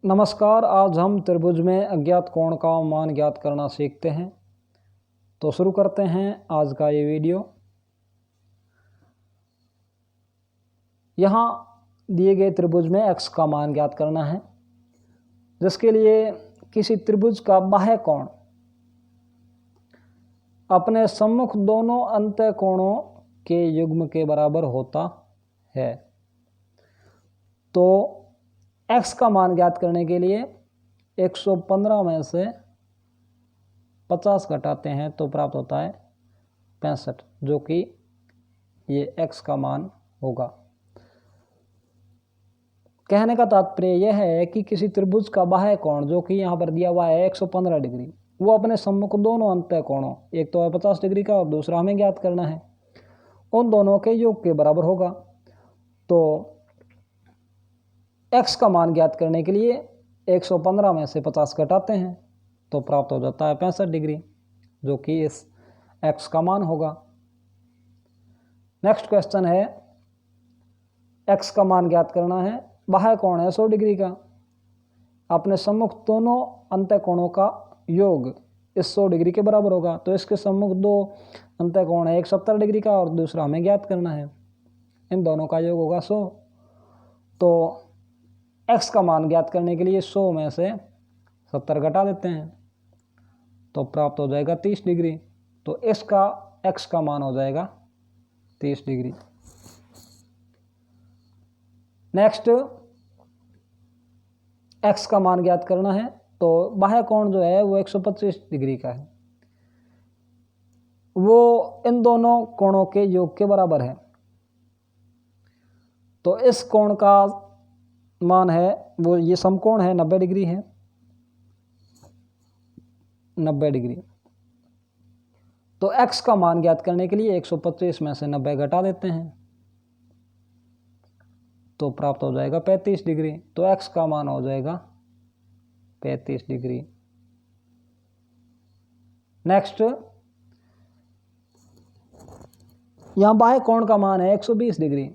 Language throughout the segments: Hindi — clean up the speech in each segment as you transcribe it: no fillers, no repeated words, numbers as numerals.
नमस्कार। आज हम त्रिभुज में अज्ञात कोण का मान ज्ञात करना सीखते हैं। तो शुरू करते हैं आज का ये वीडियो। यहाँ दिए गए त्रिभुज में x का मान ज्ञात करना है, जिसके लिए किसी त्रिभुज का बाह्य कोण अपने सम्मुख दोनों अंतः कोणों के युग्म के बराबर होता है। तो x का मान ज्ञात करने के लिए 115 में से 50 घटाते हैं तो प्राप्त होता है 65, जो कि ये x का मान होगा। कहने का तात्पर्य यह है कि किसी त्रिभुज का बाह्य कोण, जो कि यहाँ पर दिया हुआ है 115 डिग्री, वो अपने सम्मुख दोनों अंतः कोणों, एक तो है 50 डिग्री का और दूसरा हमें ज्ञात करना है, उन दोनों के योग के बराबर होगा। तो x का मान ज्ञात करने के लिए 115 में से 50 घटाते हैं तो प्राप्त हो जाता है 65 डिग्री, जो कि इस x का मान होगा। नेक्स्ट क्वेश्चन है, x का मान ज्ञात करना है। बाह्य कोण है 100 डिग्री का, अपने सम्मुख दोनों अंतः कोणों का योग इस 100 डिग्री के बराबर होगा। तो इसके सम्मुख दो अंतः कोण है, एक 70 डिग्री का और दूसरा हमें ज्ञात करना है, इन दोनों का योग होगा 100। तो x का मान ज्ञात करने के लिए 100 में से 70 घटा देते हैं तो प्राप्त हो जाएगा 30 डिग्री। तो इसका x का मान हो जाएगा 30 डिग्री। नेक्स्ट, x का मान ज्ञात करना है। तो बाह्य कोण जो है वो 125 डिग्री का है, वो इन दोनों कोणों के योग के बराबर है। तो इस कोण का मान है वो, ये समकोण है 90 डिग्री है, 90 डिग्री। तो x का मान ज्ञात करने के लिए 125 में से 90 घटा देते हैं तो प्राप्त हो जाएगा 35 डिग्री। तो x का मान हो जाएगा 35 डिग्री। नेक्स्ट, यहाँ बाह्य कोण का मान है 120 डिग्री।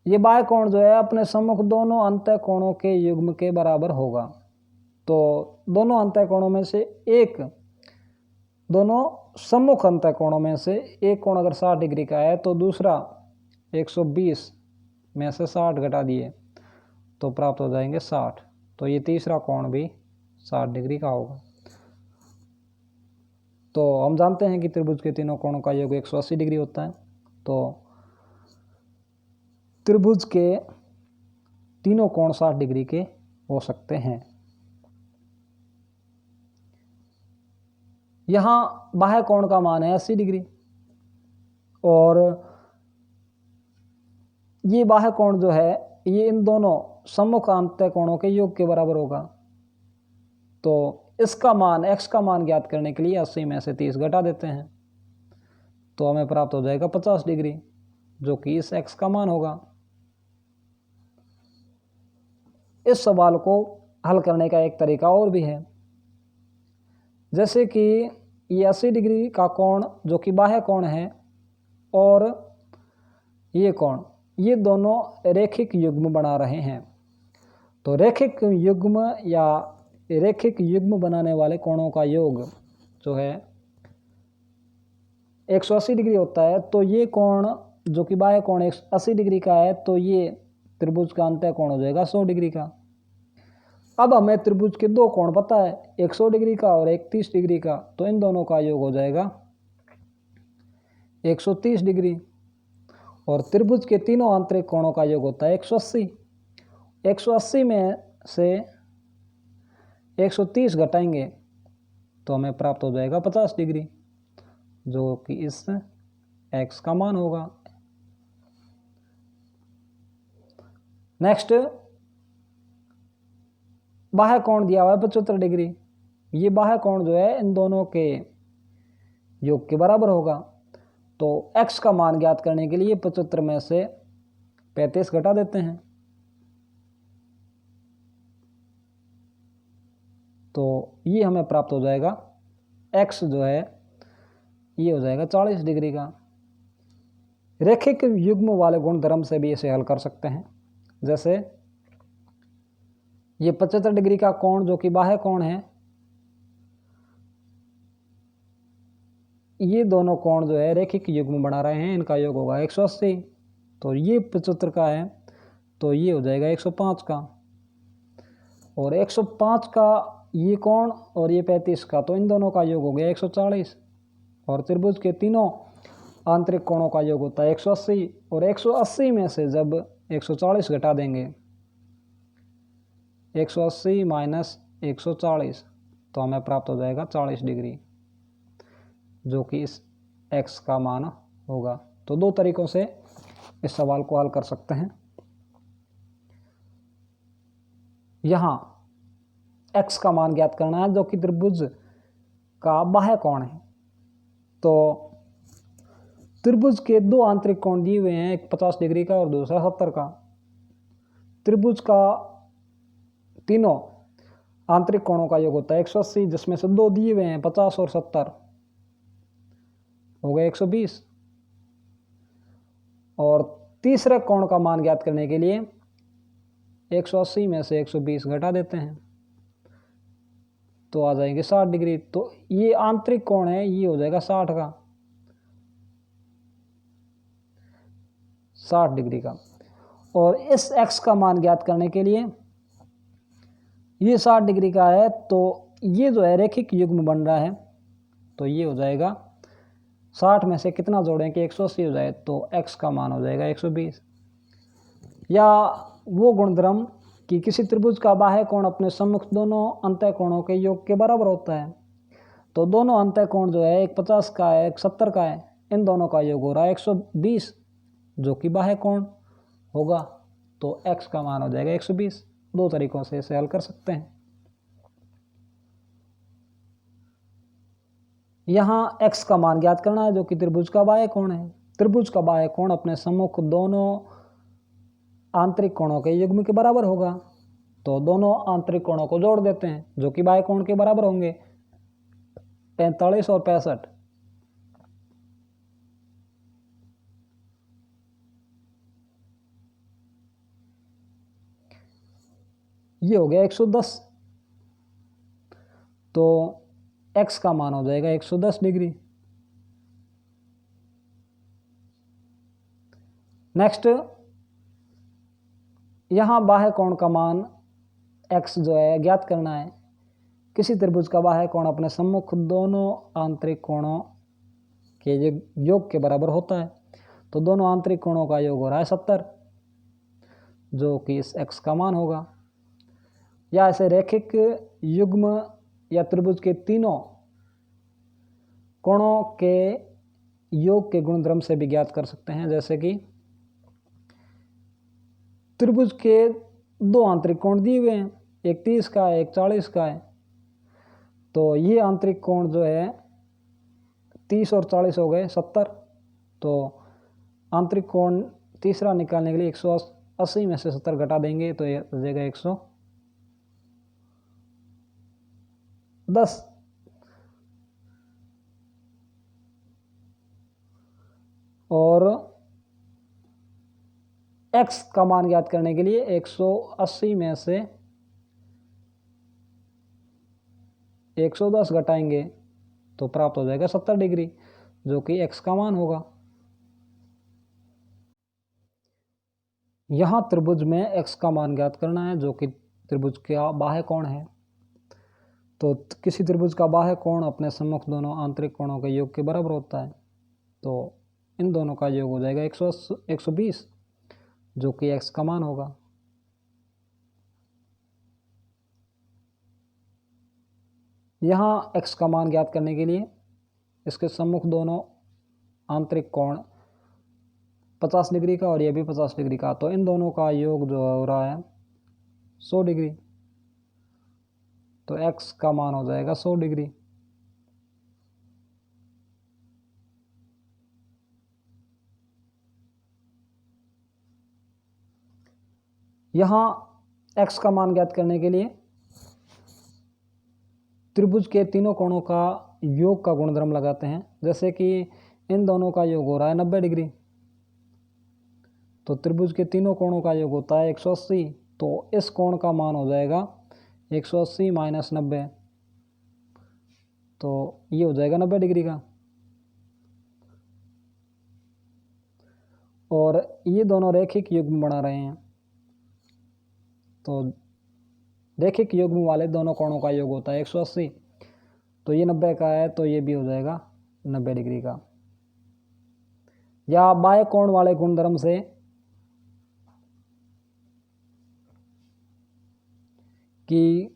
ये बाह्य कोण जो है अपने सम्मुख दोनों अंतः कोणों के युग्म के बराबर होगा। तो दोनों अंतः कोणों में से एक, दोनों सम्मुख अंतः कोणों में से एक कोण अगर 60 डिग्री का है तो दूसरा 120 में से 60 घटा दिए तो प्राप्त हो जाएंगे 60। तो ये तीसरा कोण भी 60 डिग्री का होगा। तो हम जानते हैं कि त्रिभुज के तीनों कोणों का योग 180 डिग्री होता है। तो त्रिभुज के तीनों कोण 60 डिग्री के हो सकते हैं। यहाँ बाह्य कोण का मान है 80 डिग्री और ये बाह्य कोण जो है ये इन दोनों सम्मुख अंतः कोणों के योग के बराबर होगा। तो इसका मान, x का मान ज्ञात करने के लिए 80 में से 30 घटा देते हैं तो हमें प्राप्त हो जाएगा 50 डिग्री, जो कि इस x का मान होगा। इस सवाल को हल करने का एक तरीका और भी है, जैसे कि ये 80 डिग्री का कोण जो कि बाह्य कोण है और ये कोण, ये दोनों रेखिक युग्म बना रहे हैं। तो रेखिक युग्म या रेखिक युग्म बनाने वाले कोणों का योग जो है 180 डिग्री होता है। तो ये कोण जो कि बाह्य कोण 80 डिग्री का है, तो ये त्रिभुज का अंतः कोण हो जाएगा 100 डिग्री का। अब हमें त्रिभुज के दो कोण पता है, एक 100 डिग्री का और एक 30 डिग्री का, तो इन दोनों का योग हो जाएगा 130 डिग्री। और त्रिभुज के तीनों आंतरिक कोणों का योग होता है 180। 180 में से 130 घटाएंगे तो हमें प्राप्त हो जाएगा 50 डिग्री, जो कि इस x का मान होगा। नेक्स्ट, बाह्य कोण दिया हुआ है 75 डिग्री। ये बाह्य कोण जो है इन दोनों के योग के बराबर होगा। तो x का मान ज्ञात करने के लिए 75 में से 35 घटा देते हैं तो ये हमें प्राप्त हो जाएगा, x जो है ये हो जाएगा 40 डिग्री का। रेखिक युग्म वाले गुण धर्म से भी इसे हल कर सकते हैं। जैसे ये 75 डिग्री का कोण जो कि बाह्य कोण है, ये दोनों कोण जो है रैखिक युग्म बना रहे हैं, इनका योग होगा 180। तो ये 75 का है तो ये हो जाएगा 105 का, और 105 का ये कोण और ये 35 का, तो इन दोनों का योग हो गया 140। और त्रिभुज के तीनों आंतरिक कोणों का योग होता है 180, और 180 में से जब 140 घटा देंगे, 180 माइनस 140, तो हमें प्राप्त हो जाएगा 40 डिग्री, जो कि इस x का मान होगा। तो दो तरीकों से इस सवाल को हल कर सकते हैं। यहाँ x का मान ज्ञात करना है जो कि त्रिभुज का बाह्य कोण है। तो त्रिभुज के दो आंतरिक कोण दिए हुए हैं, एक 50 डिग्री का और दूसरा 70 का। त्रिभुज का तीनों आंतरिक कोणों का योग होता है 180, जिसमें से दो दिए हुए हैं 50 और 70, हो गए 120। और तीसरे कोण का मान ज्ञात करने के लिए 180 में से 120 घटा देते हैं, तो आ जाएंगे 60 डिग्री। तो ये आंतरिक कोण है, ये हो जाएगा 60 का, 60 डिग्री का। और इस x का मान ज्ञात करने के लिए ये 60 डिग्री का है, तो ये जो है रैखिक युग्म बन रहा है, तो ये हो जाएगा 60 में से कितना जोड़ें कि 180 हो जाए, तो x का मान हो जाएगा 120। या वो गुणधर्म कि किसी त्रिभुज का बाह्य कोण अपने सम्मुख दोनों अंतः कोणों के योग के बराबर होता है। तो दोनों अंतः कोण जो है, एक 50 का है एक 70 का है, इन दोनों का योग हो रहा है 120, जो कि बाह्य कोण होगा। तो x का मान हो जाएगा 120। दो तरीकों से इसे हल कर सकते हैं। यहाँ x का मान ज्ञात करना है जो कि त्रिभुज का बाह्य कोण है। त्रिभुज का बाह्य कोण अपने सम्मुख दोनों आंतरिक कोणों के युग्म के बराबर होगा। तो दोनों आंतरिक कोणों को जोड़ देते हैं जो कि बाह्य कोण के बराबर होंगे, 45 और 65। ये हो गया 110। तो x का मान हो जाएगा 110 डिग्री। नेक्स्ट, यहाँ बाह्य कोण का मान x जो है ज्ञात करना है। किसी त्रिभुज का बाह्य कोण अपने सम्मुख दोनों आंतरिक कोणों के योग के बराबर होता है। तो दोनों आंतरिक कोणों का योग हो रहा है 70, जो कि इस x का मान होगा। या ऐसे रैखिक युग्म या त्रिभुज के तीनों कोणों के योग के गुणधर्म से भी ज्ञात कर सकते हैं। जैसे कि त्रिभुज के दो आंतरिक कोण दिए हुए हैं, एक 30 का है एक 40 का है। तो ये आंतरिक कोण जो है 30 और 40 हो गए 70। तो आंतरिक कोण तीसरा निकालने के लिए 180 में से 70 घटा देंगे, तो ये हो जाएगा 110। और x का मान ज्ञात करने के लिए 180 में से 110 घटाएंगे तो प्राप्त हो जाएगा 70 डिग्री, जो कि x का मान होगा। यहाँ त्रिभुज में x का मान ज्ञात करना है जो कि त्रिभुज का बाह्य कोण है। तो किसी त्रिभुज का बाह्य कोण अपने सम्मुख दोनों आंतरिक कोणों के योग के बराबर होता है। तो इन दोनों का योग हो जाएगा 120, जो कि x का मान होगा। यहाँ x का मान ज्ञात करने के लिए इसके सम्मुख दोनों आंतरिक कोण 50 डिग्री का और ये भी 50 डिग्री का, तो इन दोनों का योग जो हो रहा है 100 डिग्री। तो x का मान हो जाएगा 100 डिग्री। यहाँ x का मान ज्ञात करने के लिए त्रिभुज के तीनों कोणों का योग का गुणधर्म लगाते हैं। जैसे कि इन दोनों का योग हो रहा है 90 डिग्री, तो त्रिभुज के तीनों कोणों का योग होता है 180। तो इस कोण का मान हो जाएगा 180 माइनस 90, तो ये हो जाएगा 90 डिग्री का। और ये दोनों रेखिक युग्म बना रहे हैं, तो रेखिक युग्म वाले दोनों कोणों का योग होता है 180, तो ये 90 का है, तो ये भी हो जाएगा 90 डिग्री का। या बाह्य कोण वाले गुणधर्म से कि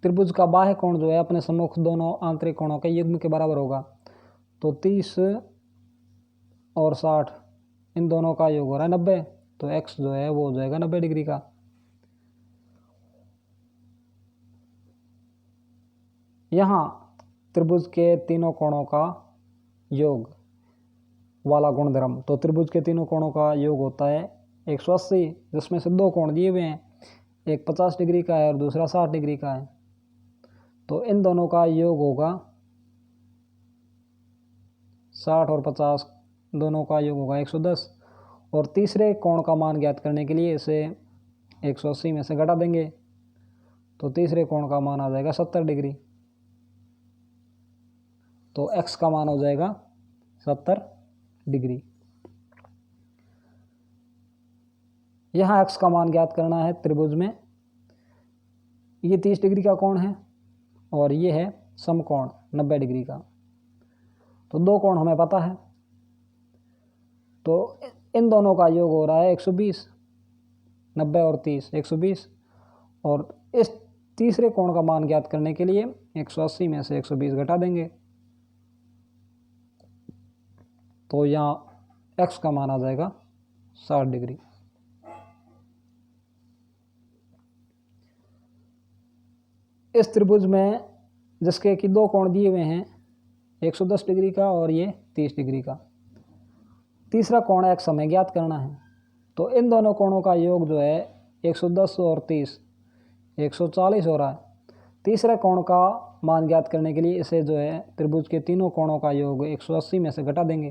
त्रिभुज का बाह्य कोण जो है अपने सम्मुख दोनों आंतरिक कोणों के युग्म के बराबर होगा, तो 30 और 60 इन दोनों का योग हो रहा है 90, तो x जो है वो हो जाएगा 90 डिग्री का। यहाँ त्रिभुज के तीनों कोणों का योग वाला गुणधर्म, तो त्रिभुज के तीनों कोणों का योग होता है 180, जिसमें से दो कोण दिए हुए हैं, एक 50 डिग्री का है और दूसरा 60 डिग्री का है, तो इन दोनों का योग होगा 60 और 50 दोनों का योग होगा 110। और तीसरे कोण का मान ज्ञात करने के लिए इसे 180 में से घटा देंगे, तो तीसरे कोण का मान आ जाएगा 70 डिग्री, तो x का मान हो जाएगा 70 डिग्री। यहाँ x का मान ज्ञात करना है त्रिभुज में, ये 30 डिग्री का कोण है और ये है समकोण 90 डिग्री का, तो दो कोण हमें पता है, तो इन दोनों का योग हो रहा है 120, 90 और 30 120, और इस तीसरे कोण का मान ज्ञात करने के लिए 180 में से 120 घटा देंगे, तो यहाँ x का मान आ जाएगा 60 डिग्री। इस त्रिभुज में जिसके कि दो कोण दिए हुए हैं 110 डिग्री का और ये 30 डिग्री का, तीसरा कोण x हमें ज्ञात करना है, तो इन दोनों कोणों का योग जो है 110 और 30 140 हो रहा है। तीसरे कोण का मान ज्ञात करने के लिए इसे जो है त्रिभुज के तीनों कोणों का योग 180 में से घटा देंगे,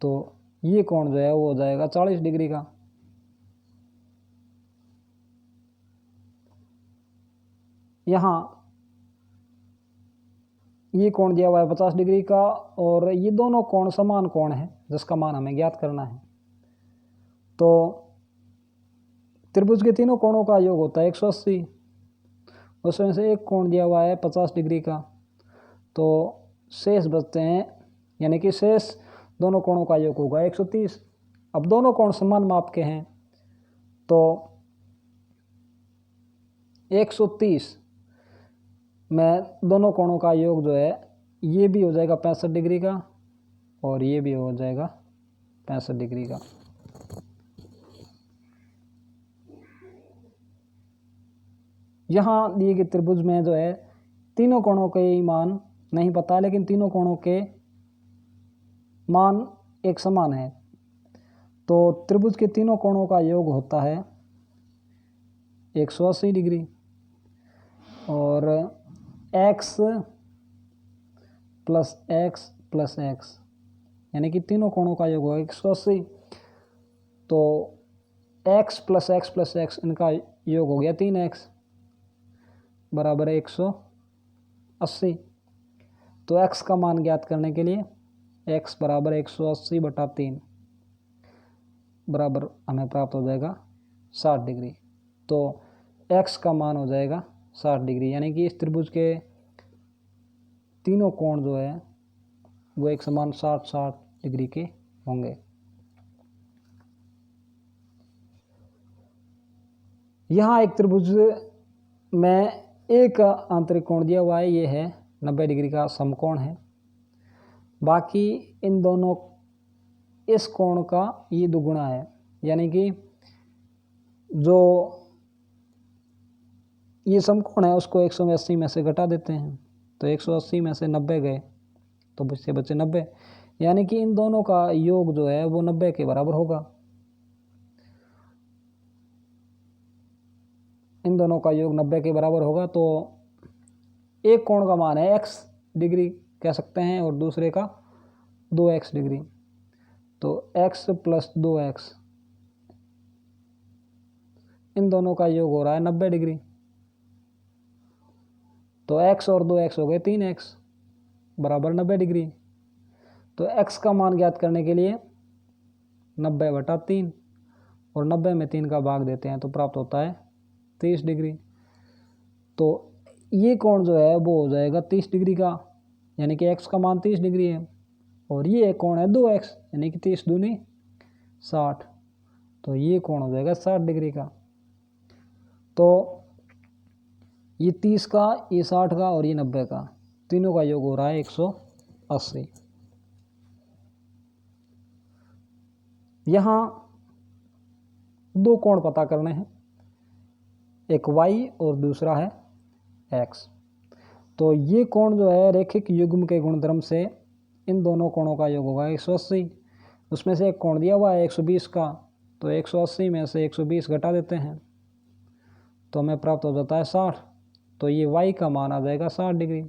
तो ये कोण जो है वो हो जाएगा 40 डिग्री का। यहाँ ये कोण दिया हुआ है 50 डिग्री का और ये दोनों कोण समान कोण है जिसका मान हमें ज्ञात करना है, तो त्रिभुज के तीनों कोणों का योग होता है 180, उसमें से एक कोण दिया हुआ है 50 डिग्री का, तो शेष बचते हैं, यानी कि शेष दोनों कोणों का योग होगा 130। अब दोनों कोण समान माप के हैं, तो 130 में दोनों कोणों का योग जो है ये भी हो जाएगा 65 डिग्री का और ये भी हो जाएगा 65 डिग्री का। यहाँ दिए गए त्रिभुज में जो है तीनों कोणों के मान नहीं पता, लेकिन तीनों कोणों के मान एक समान है, तो त्रिभुज के तीनों कोणों का योग होता है 180 डिग्री और x plus x plus x, यानी कि तीनों कोणों का योग होगा 180, तो x plus x plus x इनका योग हो गया 3x बराबर 180। तो x का मान ज्ञात करने के लिए x बराबर 180/3 बराबर हमें प्राप्त हो जाएगा 60 डिग्री, तो x का मान हो जाएगा 60 डिग्री, यानी कि इस त्रिभुज के तीनों कोण जो है वो एक समान 60-60 डिग्री के होंगे। यहाँ एक त्रिभुज में एक आंतरिक कोण दिया हुआ है, ये है 90 डिग्री का समकोण है, बाकी इन दोनों इस कोण का ये दुगुना है, यानी कि जो ये समकोण है उसको 180 में से घटा देते हैं, तो 180 में से 90 गए तो बचे 90, यानी कि इन दोनों का योग जो है वो 90 के बराबर होगा। इन दोनों का योग 90 के बराबर होगा, तो एक कोण का मान है x डिग्री कह सकते हैं और दूसरे का 2x डिग्री, तो x प्लस 2x इन दोनों का योग हो रहा है 90 डिग्री। तो x और 2x हो गए 3x बराबर 90 डिग्री। तो x का मान ज्ञात करने के लिए 90/3 और 90 में 3 का भाग देते हैं तो प्राप्त होता है 30 डिग्री। तो ये कोण जो है वो हो जाएगा 30 डिग्री का, यानी कि x का मान 30 डिग्री है। और ये कोण है 2x, यानी कि 30 दूनी 60, तो ये कोण हो जाएगा 60 डिग्री का। तो ये 30 का, ये 60 का और ये 90 का, तीनों का योग हो रहा है 180। यहाँ दो कोण पता करने हैं, एक y और दूसरा है x। तो ये कोण जो है रैखिक युग्म के गुणधर्म से इन दोनों कोणों का योग होगा 180। उसमें से एक कोण दिया हुआ है 120 का, तो 180 में से 120 घटा देते हैं तो हमें प्राप्त हो जाता है 60। तो ये y का मान आ जाएगा 60 डिग्री।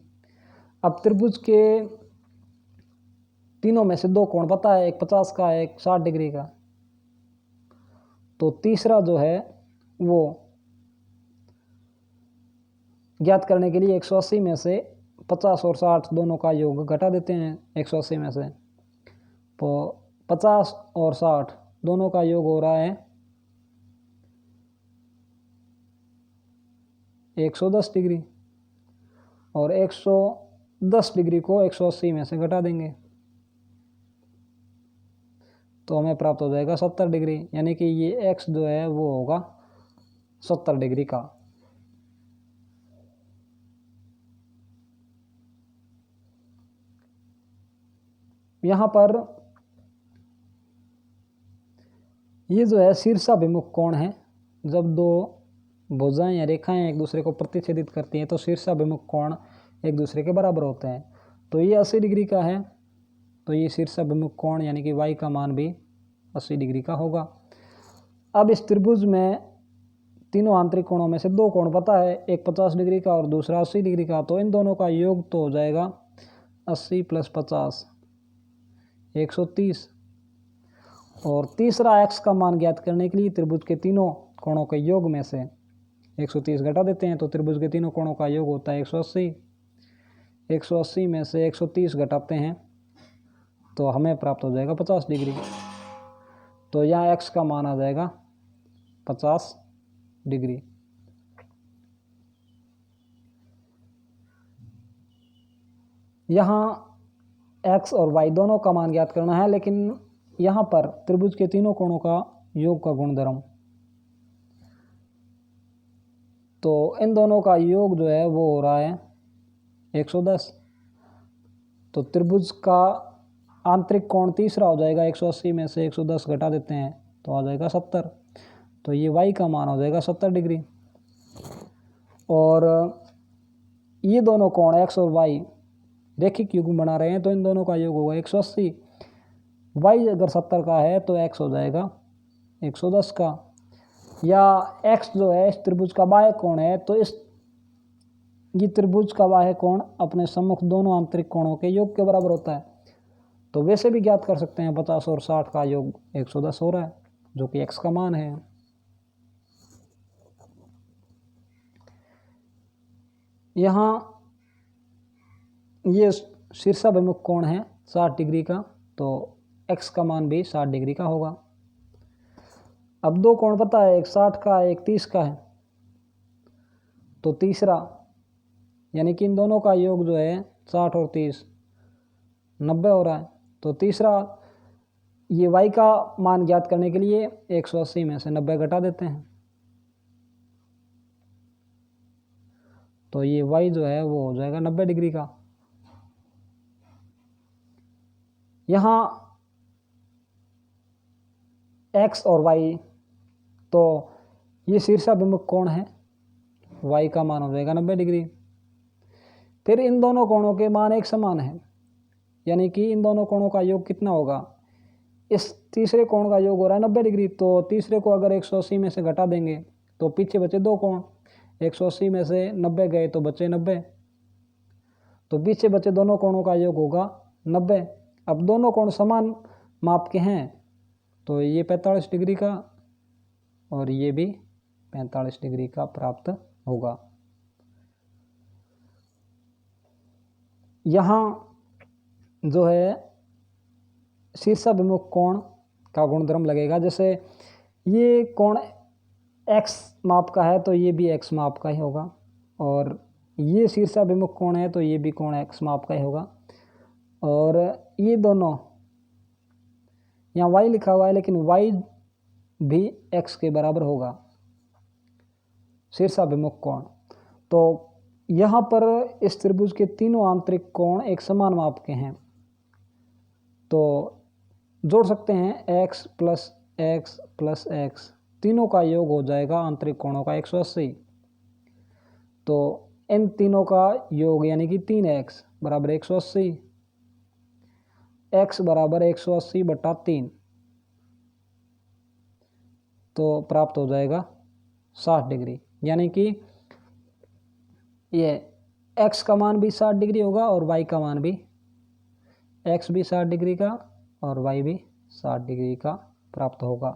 अब त्रिभुज के तीनों में से दो कोण पता है, एक 50 का है, एक 60 डिग्री का। तो तीसरा जो है वो ज्ञात करने के लिए 180 में से 50 और 60 दोनों का योग घटा देते हैं 180 में से। तो 50 और 60 दोनों का योग हो रहा है 110 डिग्री, और 110 डिग्री को 180 में से घटा देंगे तो हमें प्राप्त हो जाएगा 70 डिग्री, यानी कि ये x जो है वो होगा 70 डिग्री का। यहाँ पर ये जो है शीर्षाभिमुख कोण है। जब दो भुजाएं या रेखाएं एक दूसरे को प्रतिच्छेदित करती हैं तो शीर्षाभिमुख कोण एक दूसरे के बराबर होते हैं। तो ये 80 डिग्री का है, तो ये शीर्षाभिमुख कोण यानी कि y का मान भी 80 डिग्री का होगा। अब इस त्रिभुज में तीनों आंतरिक कोणों में से दो कोण पता है, एक 50 डिग्री का और दूसरा 80 डिग्री का। तो इन दोनों का योग तो हो जाएगा 80 + 50 130। और तीसरा x का मान ज्ञात करने के लिए त्रिभुज के तीनों कोणों के योग में से 130 घटा देते हैं तो त्रिभुज के तीनों कोणों का योग होता है 180। 180 में से 130 घटाते हैं तो हमें प्राप्त हो जाएगा 50 डिग्री। तो यहाँ x का मान आ जाएगा 50 डिग्री। यहाँ x और y दोनों का मान ज्ञात करना है, लेकिन यहाँ पर त्रिभुज के तीनों कोणों का योग का गुणधर्म, तो इन दोनों का योग जो है वो हो रहा है 110। तो त्रिभुज का आंतरिक कोण तीसरा हो जाएगा, 180 में से 110 घटा देते हैं तो आ जाएगा 70। तो ये y का मान हो जाएगा 70 डिग्री। और ये दोनों कोण x और y रैखिक युग्म बना रहे हैं तो इन दोनों का योग होगा 180। y अगर 70 का है तो x हो जाएगा 110 का। या x जो है इस त्रिभुज का बाह्य कोण है, तो ये त्रिभुज का बाह्य कोण अपने सम्मुख दोनों आंतरिक कोणों के योग के बराबर होता है। तो वैसे भी ज्ञात कर सकते हैं 50 और 60 का योग 110 हो रहा है, जो कि x का मान है। यहाँ ये शीर्षाभिमुख कोण है 60 डिग्री का, तो x का मान भी 60 डिग्री का होगा। अब दो कोण पता है, एक 60 का एक 30 का है। तो तीसरा यानी कि इन दोनों का योग जो है 60 और 30 90 हो रहा है। तो तीसरा ये y का मान ज्ञात करने के लिए 180 में से 90 घटा देते हैं तो ये y जो है वो हो जाएगा 90 डिग्री का। यहाँ x और y, तो ये शीर्षाभिमुख कोण है, y का मान हो जाएगा 90 डिग्री। फिर इन दोनों कोणों के मान एक समान है, यानी कि इन दोनों कोणों का योग कितना होगा, इस तीसरे कोण का योग हो रहा है 90 डिग्री। तो तीसरे को अगर 180 में से घटा देंगे तो पीछे बचे दो कोण, 180 में से 90 गए तो बचे 90, तो पीछे बचे दोनों कोणों का योग होगा 90। अब दोनों कोण समान माप के हैं तो ये 45 डिग्री का और ये भी 45 डिग्री का प्राप्त होगा। यहाँ जो है शीर्षाभिमुख कोण का गुणधर्म लगेगा। जैसे ये कोण x माप का है तो ये भी x माप का ही होगा, और ये शीर्षाभिमुख कोण है तो ये भी कोण x माप का ही होगा, और ये दोनों यहाँ y लिखा हुआ है लेकिन y भी x के बराबर होगा शीर्षाभिमुख कोण। तो यहाँ पर इस त्रिभुज के तीनों आंतरिक कोण एक समान माप के हैं, तो जोड़ सकते हैं x plus x plus x, तीनों का योग हो जाएगा आंतरिक कोणों का 180। तो इन तीनों का योग यानी कि 3x बराबर 180, x बराबर 180 बटा 3, तो प्राप्त हो जाएगा 60 डिग्री। यानी कि ये x का मान भी 60 डिग्री होगा और y का मान भी, x भी 60 डिग्री का और y भी 60 डिग्री का प्राप्त होगा।